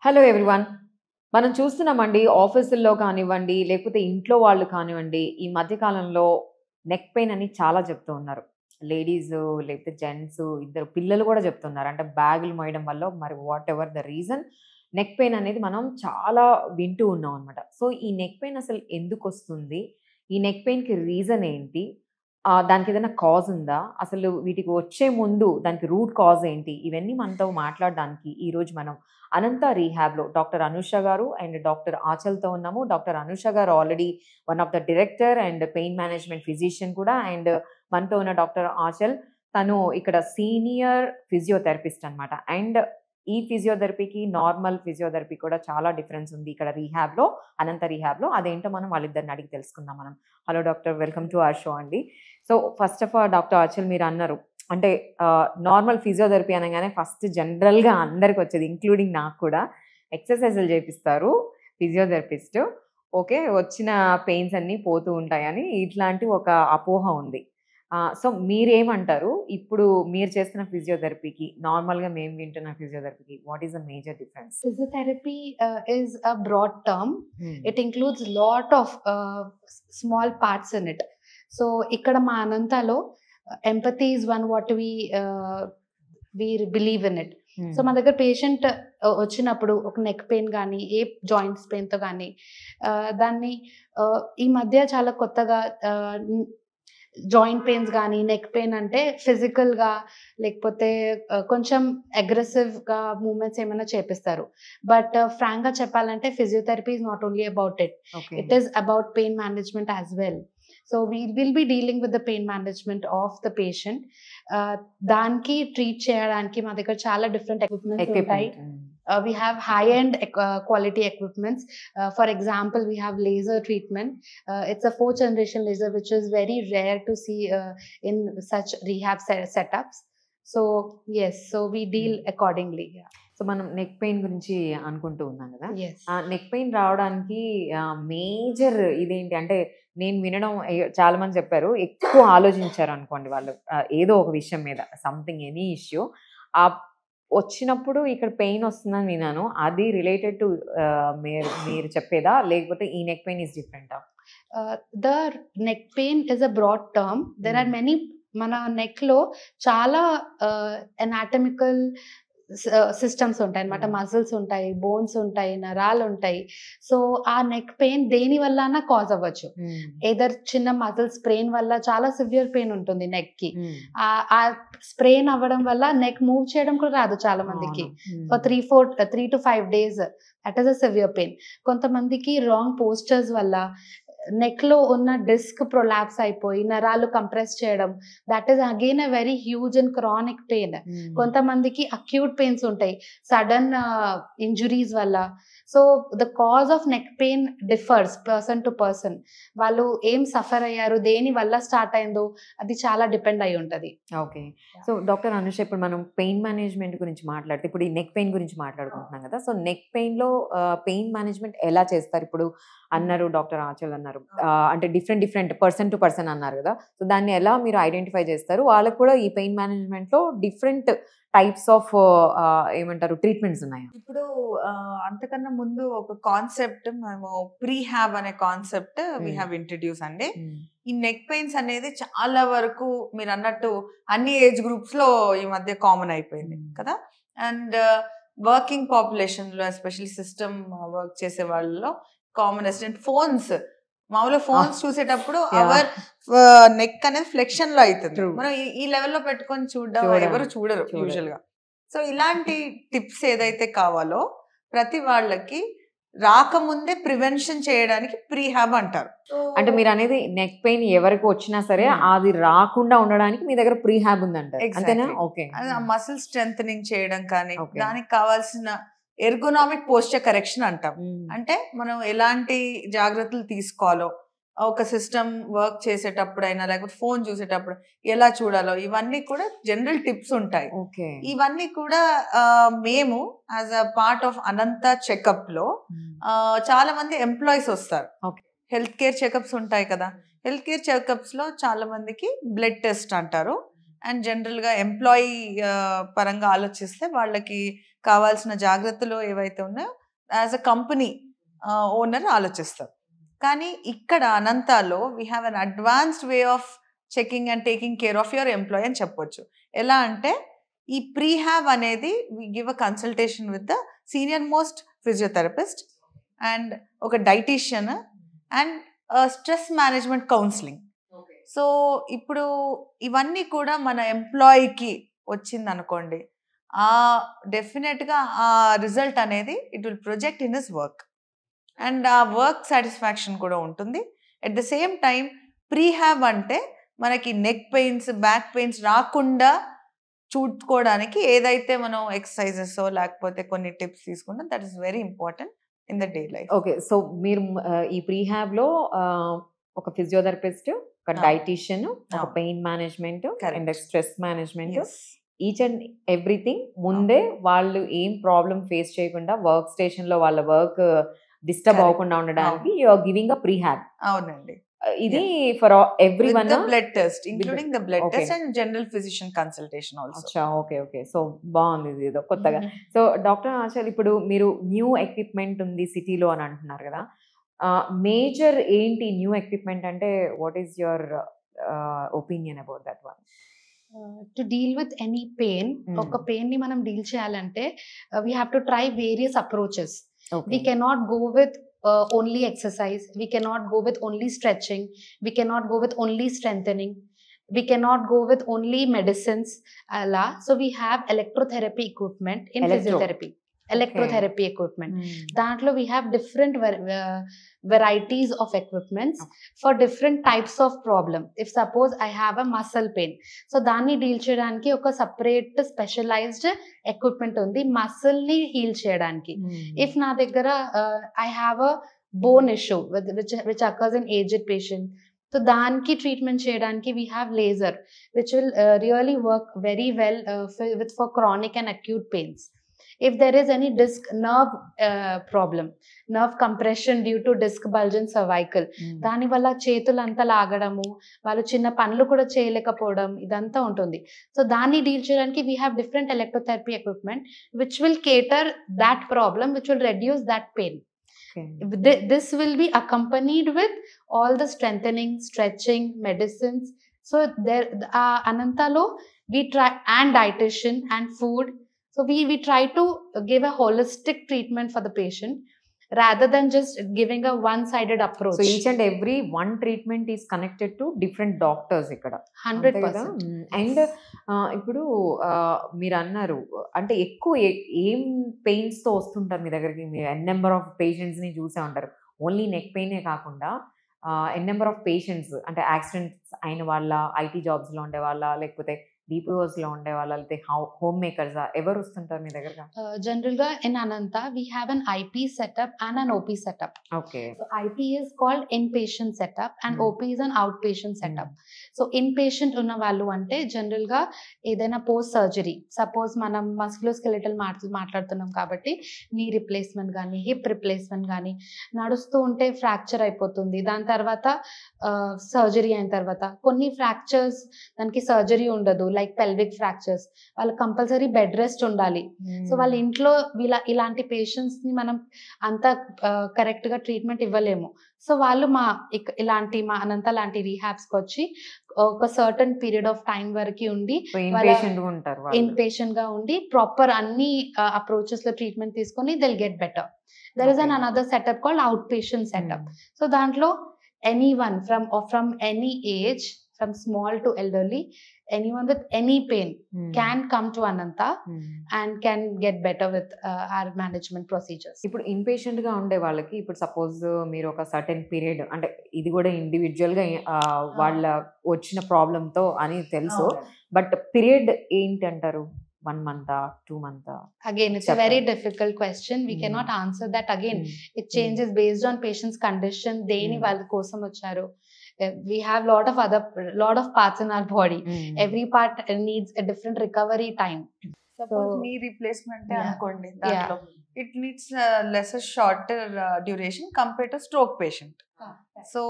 Hello everyone. మనం చూస్తున్నామండి ఆఫీసుల్లో కానివ్వండి, లేకపోతే ఇంట్లో వాళ్ళు కానివ్వండి, ఈ మధ్య కాలంలో నెక్ పెయిన్ అని చాలా చెప్తూ ఉన్నారు. లేడీసు, లేకపోతే జెంట్సు, ఇద్దరు పిల్లలు కూడా చెప్తున్నారు. అంటే బ్యాగులు మోయడం వల్లో మరి what ever the reason neck pain అనేది మనం చాలా వింటూ ఉన్నాం అనమాట. సో, ఈ నెక్ పెయిన్ అసలు ఎందుకొస్తుంది? ఈ నెక్ పెయిన్‌కి రీజన్ ఏంటి? దానికేదైనా కాజ్ ఉందా? అసలు వీటికి వచ్చే ముందు దానికి రూట్ కాజ్ ఏంటి? ఇవన్నీ మనతో మాట్లాడడానికి ఈరోజు మనం అనంత రీహాబ్‌లో డాక్టర్ అనూష గారు అండ్ డాక్టర్ ఆచల్‌తో ఉన్నాము. డాక్టర్ అనూష గారు already one of the director and pain management physician కూడా. అండ్ మనతో ఉన్న డాక్టర్ ఆచల్ తను ఇక్కడ సీనియర్ ఫిజియోథెరపిస్ట్ అనమాట. అండ్ ఈ ఫిజియోథెరపీకి, నార్మల్ ఫిజియోథెరపీ కూడా చాలా డిఫరెన్స్ ఉంది ఇక్కడ రీహాబ్‌లో, అనంత రీహాబ్‌లో. అదేంటో మనం వాళ్ళిద్దరిని అడిగి తెలుసుకుందాం మనం. Hello doctor, welcome to our show అండి. So, first of all doctor Achal, మీరన్నారు అంటే నార్మల్ ఫిజియోథెరపీ అనగానే ఫస్ట్ జనరల్‌గా అందరికొచ్చేది, ఇంక్లూడింగ్ నాకు కూడా, ఎక్సర్‌సైజులు చేపిస్తారు ఫిజియోథెరపిస్ట్. ఓకే. వచ్చిన పెయిన్స్ అన్నీ పోతూ ఉంటాయని ఇట్లాంటి ఒక అపోహ ఉంది. సో, మీరేమంటారు? ఇప్పుడు మీరు చేస్తున్న ఫిజియోథెరపీకి, నార్మల్‌గా మేము వింటున్న ఫిజియోథెరపీకి what is the major difference? Physiotherapy is a broad term. హ్మ్. It includes lot of small parts in it. So ఇక్కడ మా అనంతలో empathy is one what we believe in it. So మా దగ్గర పేషెంట్ వచ్చినప్పుడు ఒక నెక్ పెయిన్ కానీ ఏ joints పెయిన్తో కానీ దాన్ని ఈ మధ్య చాలా కొత్తగా జాయింట్ పెయిన్స్ కానీ నెక్ పెయిన్ అంటే ఫిజికల్గా లేకపోతే కొంచెం అగ్రెసివ్గా మూమెంట్స్ ఏమైనా చేపిస్తారు. బట్ ఫ్రాంక్గా చెప్పాలంటే physiotherapy is not only about it, okay. It is about pain management as well. So we will be dealing with the pain management of the patient. దానికి ట్రీట్ చేయడానికి మా దగ్గర చాలా డిఫరెంట్ ఎక్విప్మెంట్స్ ఉంటాయి. We have high-end quality equipments. For example, we have laser treatment. It's a 4th generation laser, which is very rare to see in such rehab setups. So yes, so we deal accordingly. Yeah. So, మనం neck pain గురించి అనుకుంటూ ఉన్నాం కదా. Yes. Neck pain రావడానికి major ఇదేంటి అంటే, నేను వినడం చాలా మంది చెప్పారు, ఎక్కువ ఆలోచించారు అనుకోండి వాళ్ళు ఏదో ఒక విషయం మీద, సంథింగ్ ఎనీ ఇష్యూ వచ్చినప్పుడు ఇక్కడ పెయిన్ వస్తుందని విన్నాను. అది రిలేటెడ్ టు మీరు చెప్పేదా, లేకపోతే ఈ నెక్ పెయిన్ ఈస్ డిఫరెంటా? The neck pain is a broad term. There are many, మన నెక్ లో చాలా anatomical సిస్టమ్స్ ఉంటాయి అనమాట. మజిల్స్ ఉంటాయి, బోన్స్ ఉంటాయి, నరాలు ఉంటాయి. సో ఆ నెక్ పెయిన్ దేని వల్ల కాజ్ అవ్వచ్చు. ఏదర్ చిన్న మజిల్ స్ప్రెయిన్ వల్ల చాలా సివియర్ పెయిన్ ఉంటుంది నెక్ కి. ఆ స్ప్రెయిన్ అవ్వడం వల్ల నెక్ మూవ్ చేయడం కూడా రాదు చాలా మందికి. For 3 to 5 days that is a severe pain. కొంతమందికి రాంగ్ పోస్చర్స్ వల్ల నెక్ లో ఉన్న డిస్క్ ప్రొలాప్స్ అయిపోయి నరాలు కంప్రెస్ చేయడం, that is again a very huge and chronic pain. కొంతమందికి అక్యూట్ పెయిన్స్ ఉంటాయి సడన్ ఇంజురీస్ వల్ల. So the cause of neck pain differs person to person. వాళ్ళు ఏం సఫర్ అయ్యారు, దేని వల్ల స్టార్ట్ అయిందో అది చాలా డిపెండ్ అయి ఉంటది. ఓకే. సో డాక్టర్ అనుష, ఇప్పుడు మనం పెయిన్ మేనేజ్మెంట్ గురించి మాట్లాడితే, ఇప్పుడు ఈ నెక్ పెయిన్ గురించి మాట్లాడుకుంటున్నాం కదా. సో నెక్ పెయిన్ లో పెయిన్ మేనేజ్మెంట్ ఎలా చేస్తారు? ఇప్పుడు అన్నారు డాక్టర్ ఆచల్ అన్నారు, అంటే డిఫరెంట్ పర్సన్ టు పర్సన్ అన్నారు కదా. సో దాన్ని ఎలా మీరు ఐడెంటిఫై చేస్తారు? వాళ్ళకు కూడా ఈ పెయిన్ మేనేజ్మెంట్ లో డిఫరెంట్ టైప్స్ ఆఫ్ ఏమంటారు ట్రీట్మెంట్స్ ఉన్నాయి. ఇప్పుడు అంతకన్నా ముందు ఒక కాన్సెప్ట్ మేము ప్రీహాబ్ అనే కాన్సెప్ట్ వీ హ్యావ్ ఇంట్రడ్యూస్ అండి. ఈ నెక్ పెయిన్స్ అనేది చాలా వరకు మీరు అన్నట్టు అన్ని ఏజ్ గ్రూప్స్ లో ఈ మధ్య కామన్ అయిపోయింది కదా. అండ్ వర్కింగ్ పాపులేషన్ లో, ఎస్పెషల్లీ సిస్టమ్ వర్క్ చేసే వాళ్ళలో కామనెస్ట్. అండ్ ఫోన్స్, మామూలుగా ఫోన్స్ చూసేటప్పుడు అవర్ నెక్ అనేది ఫ్లెక్షన్ లో అవుతుంది. మనం ఈ లెవెల్లో పెట్టుకొని చూడడం ఎవరు చూడరు యూజువల్ గా. సో ఇలాంటి టిప్స్ ఏదైతే కావాలో ప్రతి వాళ్ళకి రాకముందే ప్రివెన్షన్ చేయడానికి ప్రీహాబ్ అంటారు. అంటే మీరు అనేది నెక్ పెయిన్ ఎవరికి వచ్చినా సరే అది రాకుండా ఉండడానికి మీ దగ్గర ప్రీహాబ్ ఉందంటారు, అంతేనా? ఓకే. మసిల్ స్ట్రెంథనింగ్ చేయడం కానీ, దానికి కావాల్సిన ఎర్గోనామిక్ పోస్చర్ కరెక్షన్ అంటాం. అంటే మనం ఎలాంటి జాగ్రత్తలు తీసుకోవాలో, ఒక సిస్టమ్ వర్క్ చేసేటప్పుడైనా లేకపోతే ఫోన్ చూసేటప్పుడు ఎలా చూడాలో, ఇవన్నీ కూడా జనరల్ టిప్స్ ఉంటాయి. ఇవన్నీ కూడా మేము as a part of Anantha checkup లో చాలా మంది ఎంప్లాయీస్ వస్తారు. హెల్త్ కేర్ చెకప్స్ ఉంటాయి కదా. హెల్త్ కేర్ చెకప్స్ లో చాలా మందికి బ్లడ్ టెస్ట్ అంటారు అండ్ జనరల్గా ఎంప్లాయీ పరంగా ఆలోచిస్తే వాళ్ళకి కావాల్సిన జాగ్రత్తలు ఏవైతే ఉన్నాయో యాజ్ అ కంపెనీ ఓనర్ ఆలోచిస్తారు. కానీ ఇక్కడ అనంతాలో we have an advanced way of checking and taking care of your employee అని చెప్పొచ్చు. ఎలా అంటే ఈ ప్రీహాబ్ అనేది we give a consultation with the senior most physiotherapist and ఒక dietitian and stress management counselling. So ఇప్పుడు ఇవన్నీ కూడా మన ఎంప్లాయీకి వచ్చింది అనుకోండి, డెఫినెట్గా ఆ రిజల్ట్ అనేది it will project in his work and ఆ వర్క్ సాటిస్ఫాక్షన్ కూడా ఉంటుంది. ఎట్ ద సేమ్ టైం ప్రీహాబ్ అంటే మనకి నెక్ పెయిన్స్, బ్యాక్ పెయిన్స్ రాకుండా చూసుకోవడానికి ఏదైతే మనం ఎక్సర్సైజెస్ లేకపోతే కొన్ని టిప్స్ తీసుకుంటాం, that is very important in the day life. Okay, so మీరు ఈ ప్రీహాబ్ లో ఒక ఫిజియోథెరపిస్ట్, ఒక డైటీషియన్, ఒక pain management and stress management, each and everything ముందే వాళ్ళు ఏం ప్రాబ్లం ఫేస్ చేయకుండా వర్క్ స్టేషన్ లో వాళ్ళ వర్క్ డిస్టర్బ్ అవ్వకుండా ఉండడానికి యు ఆర్ గివింగ్ అ ప్రీహాబ్. అవునండి, ఇది for everyone, blood test including the blood test and general physician consultation also. Okay okay, so బాగుంది ఇది ఏదో కొత్తగా. సో డాక్టర్ ఆచార్య, ఇప్పుడు మీరు న్యూ ఎక్విప్మెంట్ ఉంది సిటీలో అని అంటున్నారు కదా, మేజర్ ఏంటి న్యూ ఎక్విప్మెంట్ అంటే? What is your opinion about that one? To deal with any pain, ఒక పెయిన్ ని మనం డీల్ చేయాలంటే we have to try various approaches. We cannot go with only exercise, we cannot go with only stretching, we cannot go with only strengthening, we cannot go with only medicines. So we have electrotherapy equipment in physiotherapy. Electrotherapy equipment, dantlo we have different varieties of equipments for different types of problem. If suppose I have a muscle pain, so danni deal cheyadaniki oka separate specialized equipment undi muscle ni heal cheyadaniki. If na daggara I have a bone issue which occurs in aged patient, so daniki treatment cheyadaniki we have laser which will really work very well for chronic and acute pains. If there is any disc nerve problem, nerve compression due to disc bulge in cervical, దాని వల్ల చేతులంతా లాగడము, వాళ్ళు చిన్న పనులు కూడా చేయలేకపోవడం, ఇదంతా ఉంటుంది. So దాన్ని deal చేయడానికి we have different electrotherapy equipment which will cater that problem, which will reduce that pain. This will be accompanied with all the strengthening, stretching, medicines. So there Anantalo we try, and dietitian and food. So we try to give a holistic treatment for the patient rather than just giving a one-sided approach. So each and every one treatment is connected to different doctors ikkada 100%. And ఇప్పుడు మీరు అన్నారు అంటే ఎక్కువ ఏం pains తో వస్తుంటారు మీ దగ్గరికి? మీరు ఎన్ నెంబర్ ఆఫ్ పేషెంట్స్ ని చూసే ఉంటారు. ఓన్లీ నెక్ పెయినే కాకుండా ఎన్ నెంబర్ ఆఫ్ పేషెంట్స్, అంటే యాక్సిడెంట్స్ అయిన వాళ్ళ, ఐటీ జాబ్స్ లో ఉండే వాళ్ళ, లేకపోతే DPOs లో ఉండే వాళ్ళ, లేకపోతే హోమ్ మేకర్స్, ఎవరు వస్తుంటారు మీ దగ్గర? General గా in Ananta we have an IP setup and an OP setup. Okay. So IP is called inpatient setup and OP is an outpatient setup. So inpatient ఉన్న వాళ్ళు అంటే జనరల్ గా ఏదైనా పోస్ట్ సర్జరీ, సపోజ్ మనం musculoskeletal మాట్లాడుతున్నాం కాబట్టి knee replacement కానీ hip replacement కానీ నడుస్తూ ఉంటే ఫ్రాక్చర్ అయిపోతుంది. దాని తర్వాత సర్జరీ అయిన తర్వాత కొన్ని ఫ్రాక్చర్స్ దానికి సర్జరీ ఉండదు, లైక్ పెల్విక్ ఫ్రాక్చర్స్, వాళ్ళకి కంపల్సరీ బెడ్ రెస్ట్ ఉండాలి. సో వాళ్ళ ఇంట్లో ఇలాంటి పేషెంట్స్ ని మనం అంత కరెక్ట్ గా ట్రీట్మెంట్ ఇవ్వలేము. సో వాళ్ళు మా అనంత లాంటి రీహాబ్స్ కి వచ్చి ఒక సర్టన్ పీరియడ్ ఆఫ్ టైం వరకు ఉండి ఇన్పేషెంట్ గా ఉండి ప్రాపర్ అన్ని అప్రోచెస్ లో ట్రీట్మెంట్ తీసుకొని till get better. There is an another setup called out patient setup. So దాంట్లో anyone from any age, from small to elderly, anyone with any pain can come to Ananta and can get better with our management procedures. ఇప్పుడు inpatient గా ఉండే వాళ్ళకి, ఇప్పుడు suppose మీరు ఒక certain period, అంటే ఇది కూడా ఇండివిజువల్ గా వాళ్ళ వచ్చిన ప్రాబ్లమ్ తో అని తెలుసు, బట్ పీరియడ్ ఏంటి అంటారు? 1 month, 2 months? Again, it's a very difficult question. We cannot answer that. Again, it changes based on patient's condition. Deni vallu kosam vacharu. We have lot of parts in our body. Every part needs a different recovery time. Suppose knee replacement anukondi, dantlo it needs lesser shorter duration compared to stroke patient. So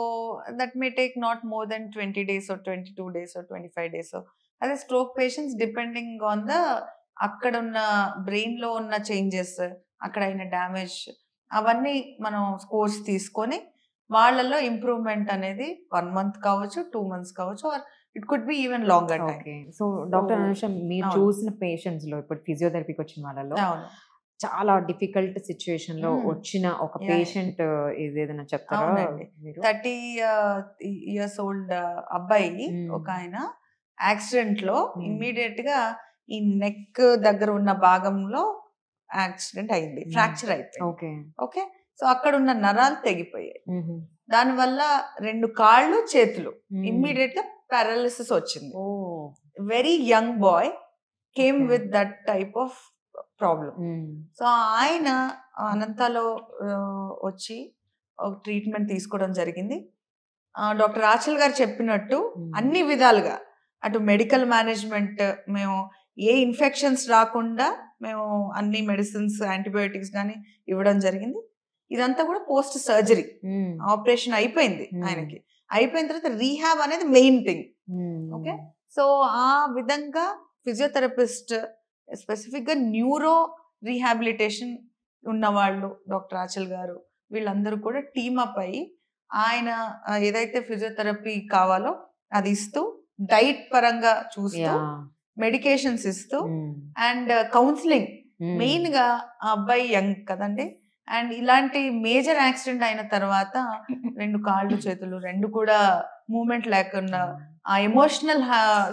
that may take not more than 20 days or 22 days or 25 days. So అదే stroke patients depending on the అక్కడ ఉన్న brain లో ఉన్న changes, అక్కడ అయిన damage, అవన్నీ మనం course తీసుకొని వాళ్ళలో ఇంప్రూవ్మెంట్ అనేది 1 month కావచ్చు, 2 months కావచ్చు, or it could be even longer time. Okay. So doctor Anusha, మీరు అవును. చూసిన పేషెంట్స్ లో ఇప్పుడు ఫిజియోథెరపీకి వచ్చిన వాళ్ళలో అవును చాలా డిఫికల్ట్ సిచ్యువేషన్ లో వచ్చిన ఒక Yeah. పేషెంట్ ఏదైనా చెప్తారా అవునండి. మీరు? 30 years old అబ్బాయి ఒక ఆయన యాక్సిడెంట్ లో ఇమ్మీడియట్ గా ఈ నెక్ దగ్గర ఉన్న భాగంలో యాక్సిడెంట్ అయింది, ఫ్రాక్చర్ అయిపోయింది. ఓకే. ఓకే, సో అక్కడ ఉన్న నరాలు తెగిపోయాయి. దానివల్ల 2 కాళ్ళు చేతులు ఇమ్మీడియట్ గా పారాలిసిస్ వచ్చింది. Very young boy came Okay. With that type of problem. So ఆయన అనంతలో వచ్చి ఒక ట్రీట్మెంట్ తీసుకోవడం జరిగింది. డాక్టర్ ఆచల్ గారు చెప్పినట్టు అన్ని విధాలుగా అటు మెడికల్ మేనేజ్మెంట్, మేము ఏ ఇన్ఫెక్షన్స్ రాకుండా మేము అన్ని మెడిసిన్స్, యాంటీబయోటిక్స్ కానీ ఇవ్వడం జరిగింది. ఇదంతా కూడా పోస్ట్ సర్జరీ, ఆపరేషన్ అయిపోయింది ఆయనకి. అయిపోయిన తర్వాత రీహాబ్ అనేది మెయిన్ థింగ్. ఓకే, సో ఆ విధంగా ఫిజియోథెరపిస్ట్, స్పెసిఫిక్ గా న్యూరో రీహాబిలిటేషన్ ఉన్నవాళ్ళు, డాక్టర్ ఆచల్ గారు, వీళ్ళందరూ కూడా టీమ్ అప్ అయ్యి ఆయన ఏదైతే ఫిజియోథెరపీ కావాలో అది ఇస్తూ, డైట్ పరంగా చూస్తూ, మెడికేషన్స్ ఇస్తూ, అండ్ కౌన్సిలింగ్. మెయిన్ గా ఆ అబ్బాయి యంగ్ కదండి, అండ్ ఇలాంటి మేజర్ యాక్సిడెంట్ అయిన తర్వాత 2 కాళ్ళు చేతులు 2 కూడా మూమెంట్ లేకుండా ఆ ఎమోషనల్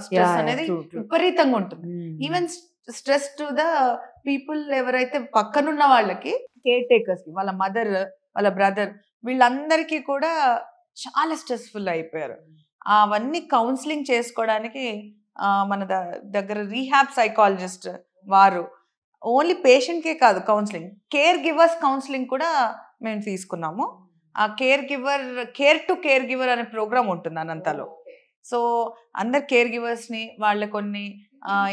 స్ట్రెస్ అనేది విపరీతంగా ఉంటుంది. Even stress to the people, ఎవరైతే పక్కనున్న వాళ్ళకి, కేర్ టేకర్స్ కి, వాళ్ళ మదర్, వాళ్ళ బ్రదర్, వీళ్ళందరికీ కూడా చాలా స్ట్రెస్ఫుల్ అయిపోయారు. అవన్నీ కౌన్సిలింగ్ చేసుకోవడానికి మన దగ్గర రీహాబ్ సైకాలజిస్ట్ వారు ఓన్లీ పేషెంట్ కే కాదు కౌన్సిలింగ్, కేర్ గివర్స్ కౌన్సిలింగ్ కూడా మేము తీసుకున్నాము. ఆ కేర్ టు కేర్ గివర్ అనే ప్రోగ్రామ్ ఉంటుంది అనంతలో. సో అందరు కేర్ గివర్స్ ని వాళ్ళ కొన్ని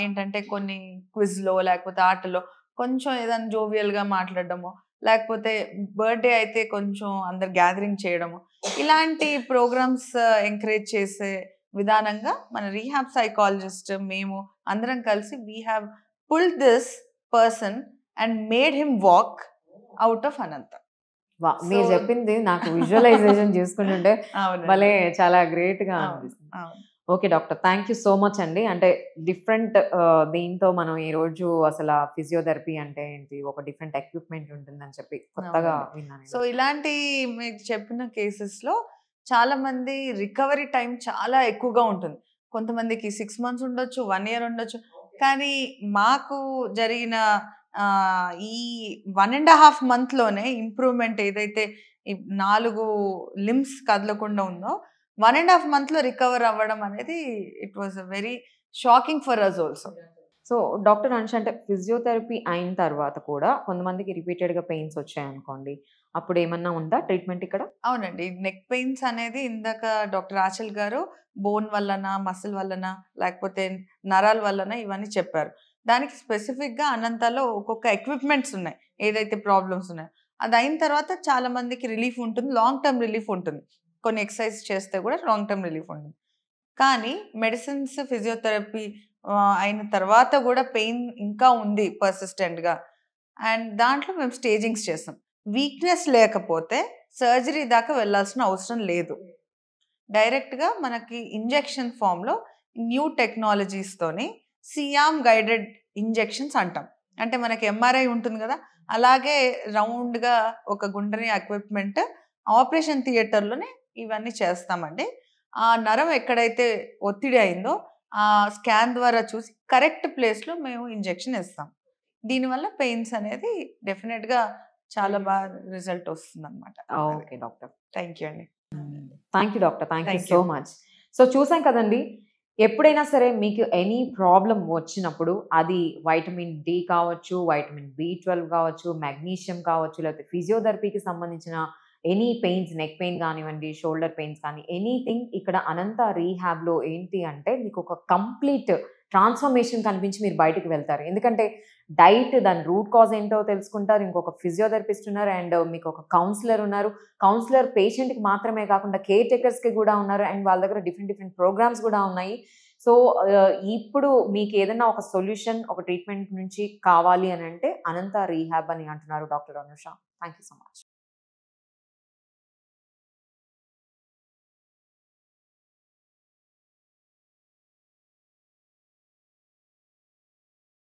ఏంటంటే కొన్ని క్విజ్ లో లేకపోతే ఆటలో కొంచెం ఏదైనా జోవియల్ గా మాట్లాడడము, లేకపోతే బర్త్డే అయితే కొంచెం అందరు గ్యాదరింగ్ చేయడము, ఇలాంటి ప్రోగ్రామ్స్ ఎంకరేజ్ చేసే విధానంగా మన రీహాబ్ సైకాలజిస్ట్ మేము అందరం కలిసి we have pulled this person and made him walk out of Ananta. మీరు చెప్పింది నాకు విజువలైజేషన్ చేసుకుంటుంటే భలే చాలా గ్రేట్ గా అనిపిస్తుంది. Okay doctor, thank you so much అండి. అంటే డిఫరెంట్ దీంతో మనం ఈ రోజు అసలు ఫిజియోథెరపీ అంటే ఏంటి, ఒక డిఫరెంట్ ఎక్విప్మెంట్ ఉంటుందని చెప్పి కొత్తగా విన్నాను. సో ఇలాంటి మీకు చెప్పిన కేసెస్ లో చాలా మంది రికవరీ టైం చాలా ఎక్కువగా ఉంటుంది. కొంతమందికి 6 months ఉండొచ్చు, 1 year ఉండొచ్చు. కానీ మాకు జరిగిన ఈ 1.5 month లోనే ఇంప్రూవ్మెంట్ ఏదైతే 4 limbs కదలకుండా ఉందో 1.5 month లో రికవర్ అవ్వడం అనేది it was very shocking for us also. So doctor Anusha, అంటే ఫిజియోథెరపీ అయిన తర్వాత కూడా కొంతమందికి రిపీటెడ్ గా పెయిన్స్ వచ్చాయనుకోండి, అప్పుడు ఏమన్నా ఉందా ట్రీట్మెంట్ ఇక్కడ? అవునండి, నెక్ పెయిన్స్ అనేది ఇందాక డాక్టర్ ఆచల్ గారు బోన్ వల్లన, మసిల్ వల్లన, లేకపోతే నరాల వల్లన ఇవన్నీ చెప్పారు. దానికి స్పెసిఫిక్ గా అనంతలో ఒక్కొక్క ఎక్విప్మెంట్స్ ఉన్నాయి, ఏదైతే ప్రాబ్లమ్స్ ఉన్నాయో అది అయిన తర్వాత చాలా మందికి రిలీఫ్ ఉంటుంది, లాంగ్ టర్మ్ రిలీఫ్ ఉంటుంది. కొన్ని ఎక్సర్సైజ్ చేస్తే కూడా లాంగ్ టర్మ్ రిలీఫ్ ఉంటుంది. కానీ మెడిసిన్స్, ఫిజియోథెరపీ అయిన తర్వాత కూడా పెయిన్ ఇంకా ఉంది పర్సిస్టెంట్ గా, అండ్ దాంట్లో మేము స్టేజింగ్స్ చేస్తాం. వీక్నెస్ లేకపోతే సర్జరీ దాకా వెళ్ళాల్సిన అవసరం లేదు. డైరెక్ట్ గా మనకి ఇంజెక్షన్ ఫామ్ లో న్యూ టెక్నాలజీస్ తోని సియామ్ గైడెడ్ ఇంజెక్షన్స్ అంటాం. అంటే మనకి ఎంఆర్ఐ ఉంటుంది కదా, అలాగే రౌండ్ గా ఒక గుండ్రని ఎక్విప్మెంట్ ఆపరేషన్ థియేటర్ లోనే ఇవన్నీ చేస్తామండి. ఆ నరం ఎక్కడైతే ఒత్తిడి అయిందో ఆ స్కాన్ ద్వారా చూసి కరెక్ట్ ప్లేస్ లో మేము ఇంజెక్షన్ ఇస్తాం. దీనివల్ల పెయిన్స్ అనేది డెఫినెట్ గా చాలా బాగా రిజల్ట్ వస్తుంది అనమాట. ఓకే డాక్టర్, థ్యాంక్ యూ అండి. Thank you doctor, thank you so much. So చూసాం కదండి, ఎప్పుడైనా సరే మీకు ఎనీ ప్రాబ్లం వచ్చినప్పుడు అది వైటమిన్ డి కావచ్చు, వైటమిన్ B12 కావచ్చు, మెగ్నీషియం కావచ్చు, లేకపోతే ఫిజియోథెరపీకి సంబంధించిన ఎనీ పెయిన్స్, నెక్ పెయిన్ కానివ్వండి, షోల్డర్ పెయిన్స్ కానీ ఎనీథింగ్, ఇక్కడ అనంత రీహాబ్లో ఏంటి అంటే మీకు ఒక కంప్లీట్ ట్రాన్స్ఫర్మేషన్ కనిపించి మీరు బయటకు వెళ్తారు. ఎందుకంటే డైట్, దాని రూట్ కాజ్ ఏంటో తెలుసుకుంటారు, ఇంకొక ఫిజియోథెరపిస్ట్ ఉన్నారు, అండ్ మీకు ఒక కౌన్సిలర్ ఉన్నారు. కౌన్సిలర్ పేషెంట్కి మాత్రమే కాకుండా కేర్ టేకర్స్కి కూడా ఉన్నారు, అండ్ వాళ్ళ దగ్గర డిఫరెంట్ ప్రోగ్రామ్స్ కూడా ఉన్నాయి. సో ఇప్పుడు మీకు ఏదైనా ఒక సొల్యూషన్, ఒక ట్రీట్మెంట్ నుంచి కావాలి అని అంటే అనంత రీహాబ్ అని అంటున్నారు doctor Anusha. Thank you so much.